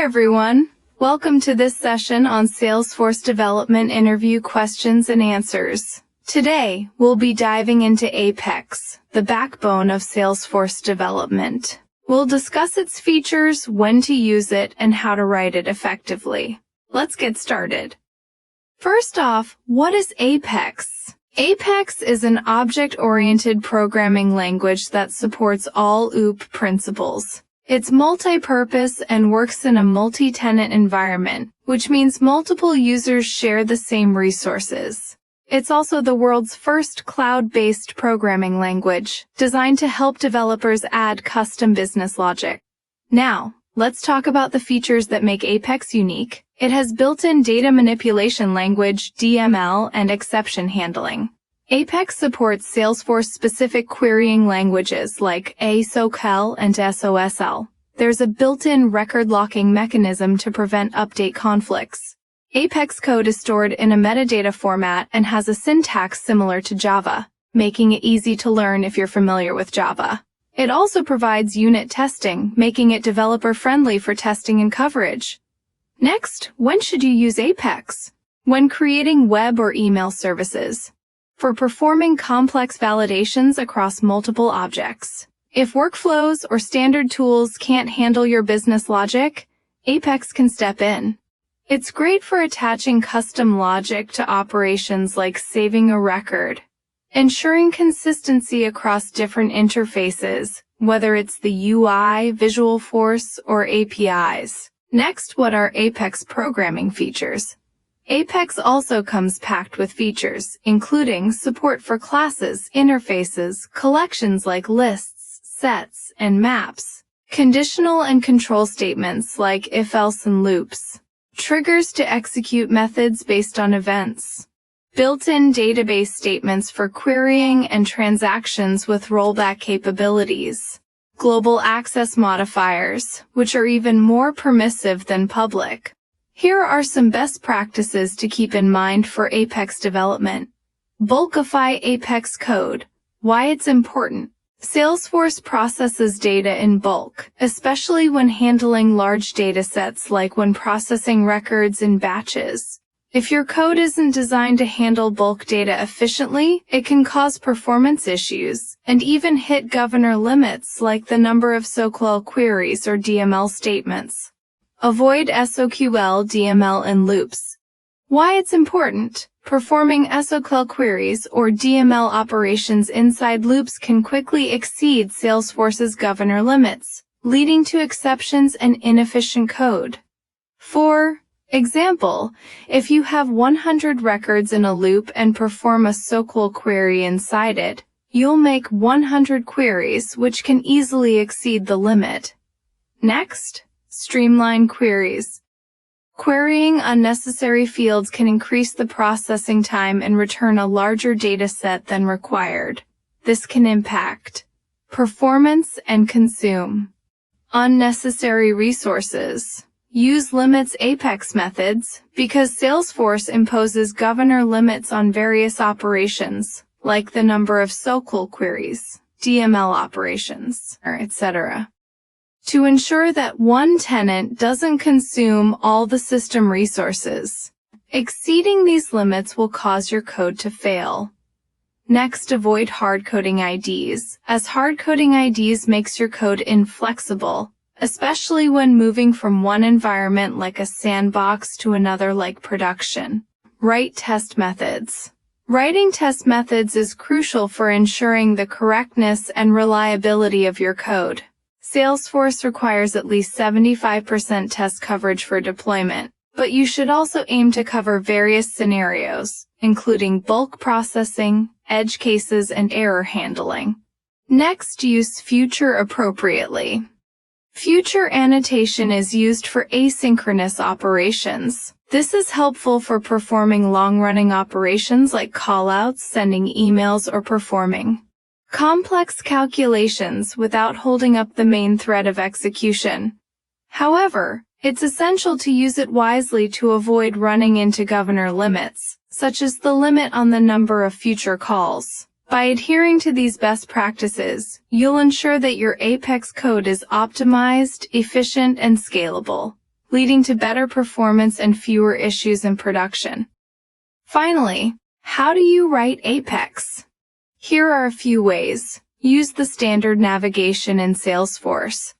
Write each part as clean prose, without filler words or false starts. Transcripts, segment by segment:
everyone. Welcome to this session on Salesforce Development Interview Questions and Answers. Today, we'll be diving into Apex, the backbone of Salesforce Development. We'll discuss its features, when to use it, and how to write it effectively. Let's get started. First off, what is Apex? Apex is an object-oriented programming language that supports all OOP principles. It's multi-purpose and works in a multi-tenant environment, which means multiple users share the same resources. It's also the world's first cloud-based programming language, designed to help developers add custom business logic. Now, let's talk about the features that make Apex unique. It has built-in data manipulation language, DML, and exception handling. Apex supports Salesforce-specific querying languages like ASOQL and SOSL. There's a built-in record-locking mechanism to prevent update conflicts. Apex code is stored in a metadata format and has a syntax similar to Java, making it easy to learn if you're familiar with Java. It also provides unit testing, making it developer-friendly for testing and coverage. Next, when should you use Apex? When creating web or email services. For performing complex validations across multiple objects. If workflows or standard tools can't handle your business logic, Apex can step in. It's great for attaching custom logic to operations like saving a record, ensuring consistency across different interfaces, whether it's the UI, Visualforce, or APIs. Next, what are Apex programming features? Apex also comes packed with features, including support for classes, interfaces, collections like lists, sets, and maps, conditional and control statements like if-else and loops, triggers to execute methods based on events, built-in database statements for querying and transactions with rollback capabilities, global access modifiers, which are even more permissive than public. Here are some best practices to keep in mind for Apex development. Bulkify Apex code. Why it's important. Salesforce processes data in bulk, especially when handling large datasets like when processing records in batches. If your code isn't designed to handle bulk data efficiently, it can cause performance issues and even hit governor limits like the number of SOQL queries or DML statements. Avoid SOQL, DML, and loops. Why it's important. Performing SOQL queries or DML operations inside loops can quickly exceed Salesforce's governor limits, leading to exceptions and inefficient code. For example, if you have 100 records in a loop and perform a SOQL query inside it, you'll make 100 queries, which can easily exceed the limit. Next, streamline queries. Querying unnecessary fields can increase the processing time and return a larger data set than required. This can impact performance and consume unnecessary resources. Use limits Apex methods because Salesforce imposes governor limits on various operations, like the number of SOQL queries, DML operations, etc. to ensure that one tenant doesn't consume all the system resources. Exceeding these limits will cause your code to fail. Next, avoid hard-coding IDs, as hard-coding IDs makes your code inflexible, especially when moving from one environment like a sandbox to another like production. Write test methods. Writing test methods is crucial for ensuring the correctness and reliability of your code. Salesforce requires at least 75% test coverage for deployment, but you should also aim to cover various scenarios, including bulk processing, edge cases, and error handling. Next, use future appropriately. Future annotation is used for asynchronous operations. This is helpful for performing long-running operations like callouts, sending emails, or performing complex calculations without holding up the main thread of execution. However, it's essential to use it wisely to avoid running into governor limits, such as the limit on the number of future calls. By adhering to these best practices, you'll ensure that your Apex code is optimized, efficient, and scalable. leading to better performance and fewer issues in production. Finally, how do you write Apex? Here are a few ways. Use the standard navigation in Salesforce.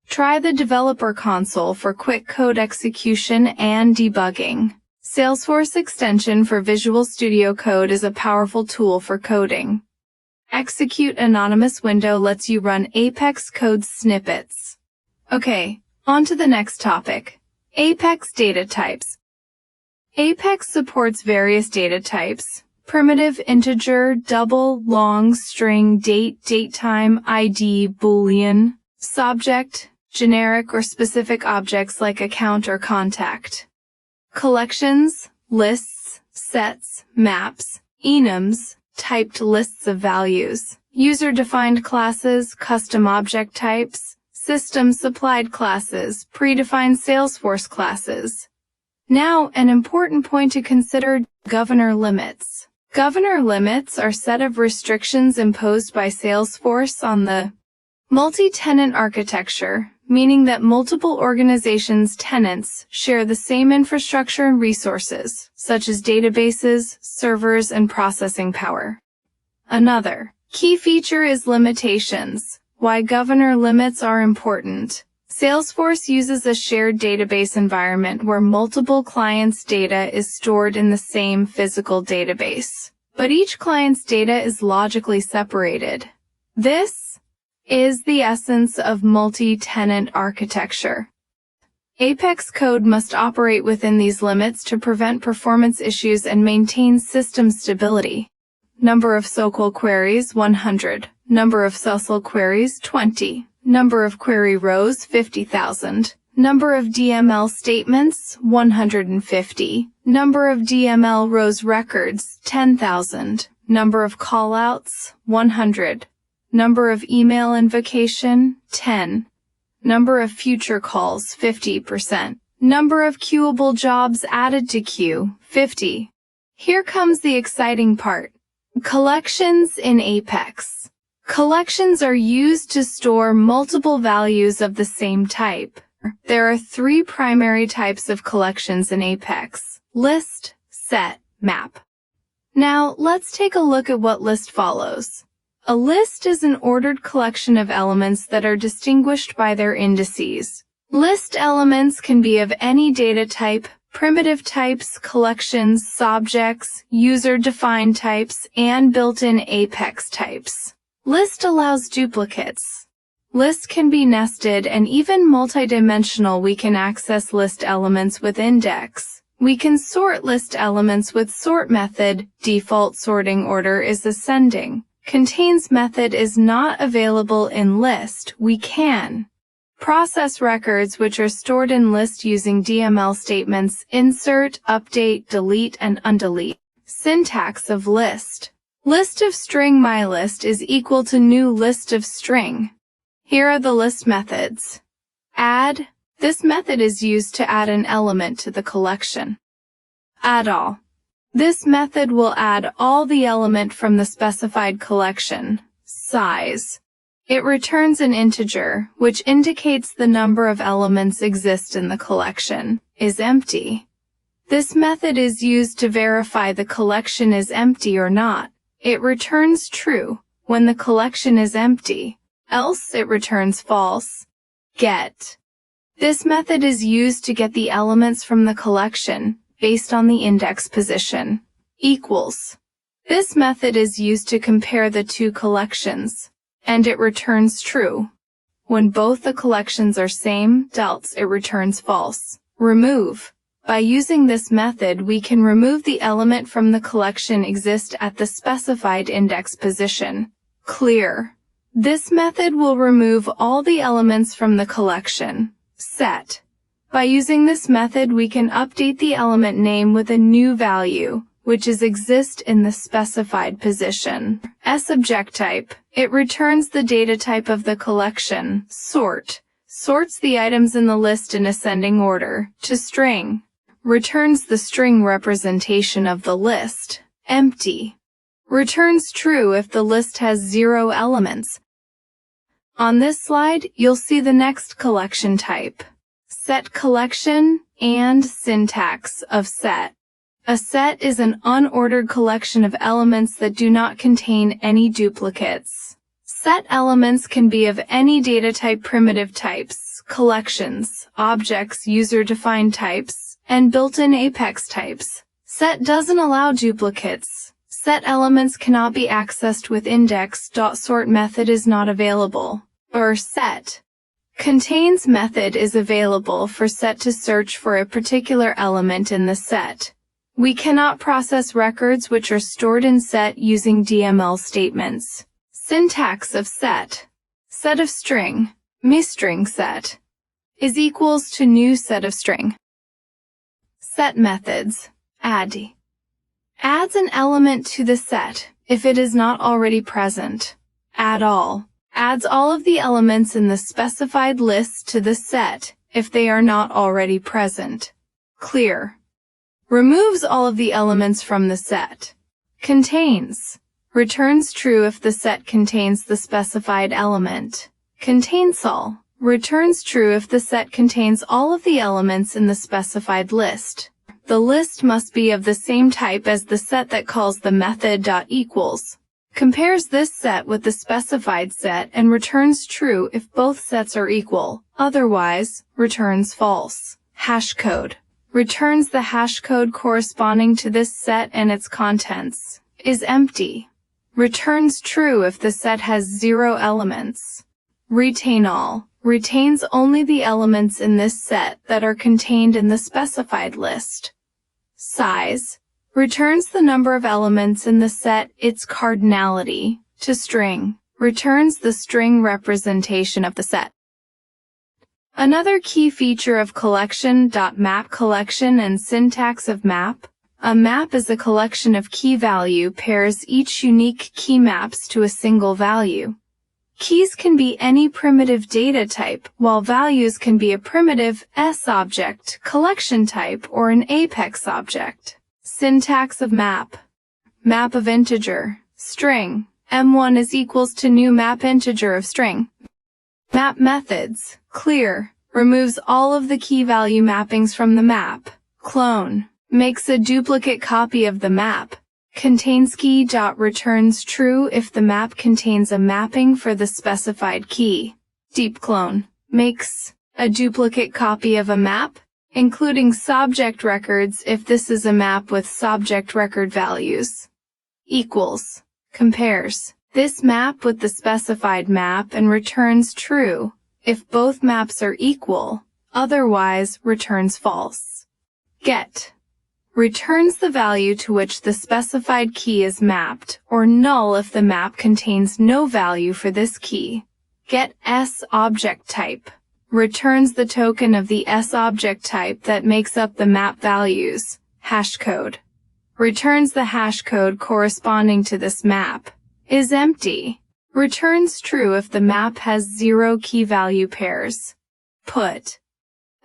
Try the Developer Console for quick code execution and debugging. Salesforce extension for Visual Studio Code is a powerful tool for coding. Execute Anonymous window lets you run Apex code snippets. Okay, on to the next topic. Apex data types. Apex supports various data types: primitive, integer, double, long, string, date, datetime, ID, boolean, subject, generic or specific objects like account or contact, collections, lists, sets, maps, enums, typed lists of values, user-defined classes, custom object types, system-supplied classes, predefined Salesforce classes. Now, an important point to consider: governor limits. Governor limits are a set of restrictions imposed by Salesforce on the multi-tenant architecture, meaning that multiple organizations' tenants share the same infrastructure and resources, such as databases, servers, and processing power. Another key feature is limitations. Why governor limits are important. Salesforce uses a shared database environment where multiple clients' data is stored in the same physical database, but each client's data is logically separated. This is the essence of multi-tenant architecture. Apex code must operate within these limits to prevent performance issues and maintain system stability. Number of SQL queries 100. Number of SQL queries 20. Number of query rows 50,000. Number of DML statements 150. Number of DML rows records 10,000. Number of callouts 100. Number of email invocation 10. Number of future calls 50%. Number of queuable jobs added to queue 50. Here comes the exciting part. Collections in Apex. Collections are used to store multiple values of the same type. There are three primary types of collections in Apex: list, set, map. Now, let's take a look at what list follows. A list is an ordered collection of elements that are distinguished by their indices. List elements can be of any data type: primitive types, collections, objects, user-defined types, and built-in Apex types. List allows duplicates. List can be nested and even multidimensional. We can access list elements with index. We can sort list elements with sort method. Default sorting order is ascending. Contains method is not available in list. We can process records which are stored in list using DML statements: insert, update, delete, and undelete. Syntax of list. List of string mylist is equal to new list of string. Here are the list methods. Add. This method is used to add an element to the collection. Add all. This method will add all the element from the specified collection. Size. It returns an integer, which indicates the number of elements exist in the collection. Is empty. This method is used to verify the collection is empty or not. It returns true when the collection is empty, else it returns false. Get. This method is used to get the elements from the collection based on the index position. Equals. This method is used to compare the two collections, and it returns true when both the collections are same, else it returns false. Remove. By using this method, we can remove the element from the collection exist at the specified index position. Clear. This method will remove all the elements from the collection. Set. By using this method, we can update the element name with a new value, which is exist in the specified position. Subject type. It returns the data type of the collection. Sort. Sorts the items in the list in ascending order. To string. Returns the string representation of the list. Empty. Returns true if the list has 0 elements. On this slide, you'll see the next collection type. set collection, and syntax of set. A set is an unordered collection of elements that do not contain any duplicates. Set elements can be of any data type, primitive types, collections, objects, user-defined types, and built-in Apex types. Set doesn't allow duplicates. Set elements cannot be accessed with index.sort method is not available. Or set contains method is available for set to search for a particular element in the set. We cannot process records which are stored in set using DML statements. Syntax of set. Set of string, string set, is equals to new set of string. Set methods. Add. Adds an element to the set if it is not already present. Add all. Adds all of the elements in the specified list to the set if they are not already present. Clear. Removes all of the elements from the set. Contains. Returns true if the set contains the specified element. Contains all. Returns true if the set contains all of the elements in the specified list. The list must be of the same type as the set that calls the method .equals. Compares this set with the specified set and returns true if both sets are equal. Otherwise, returns false. Hash code. Returns the hash code corresponding to this set and its contents. Is empty. Returns true if the set has 0 elements. Retain all. Retains only the elements in this set that are contained in the specified list. Size. Returns the number of elements in the set, its cardinality, to string. Returns the string representation of the set. Another key feature of collection.map collection and syntax of map. A map is a collection of key value pairs, each unique key maps to a single value. Keys can be any primitive data type, while values can be a primitive S object, collection type, or an Apex object. Syntax of map. Map of integer, string. M1 is equals to new map integer of string. Map methods. Clear. Removes all of the key value mappings from the map. Clone. Makes a duplicate copy of the map. Contains key. Returns true if the map contains a mapping for the specified key. Deep clone. Makes a duplicate copy of a map, including subject records if this is a map with subject record values. Equals. Compares this map with the specified map and returns true if both maps are equal, otherwise returns false. Get. Returns the value to which the specified key is mapped, or null if the map contains no value for this key. Get S object type. Returns the token of the S object type that makes up the map values. Hash code. Returns the hash code corresponding to this map. Is empty. Returns true if the map has 0 key value pairs. Put.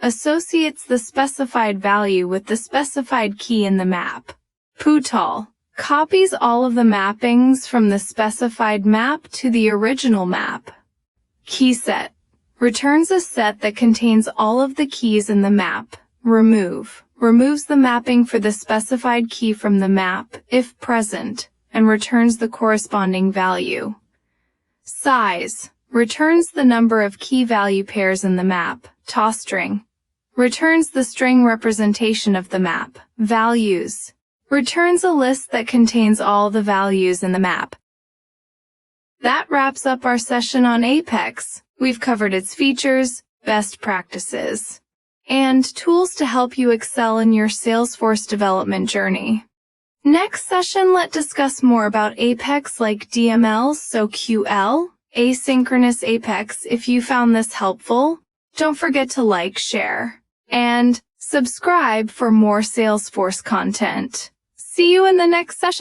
Associates the specified value with the specified key in the map. Putall. Copies all of the mappings from the specified map to the original map. Keyset. Returns a set that contains all of the keys in the map. Remove. Removes the mapping for the specified key from the map, if present, and returns the corresponding value. Size. Returns the number of key value pairs in the map. ToString. Returns the string representation of the map. Values. Returns a list that contains all the values in the map. That wraps up our session on Apex. We've covered its features, best practices, and tools to help you excel in your Salesforce development journey. Next session, let's discuss more about Apex like DML, SoQL, asynchronous Apex. If you found this helpful, don't forget to like, share, and subscribe for more Salesforce content. See you in the next session.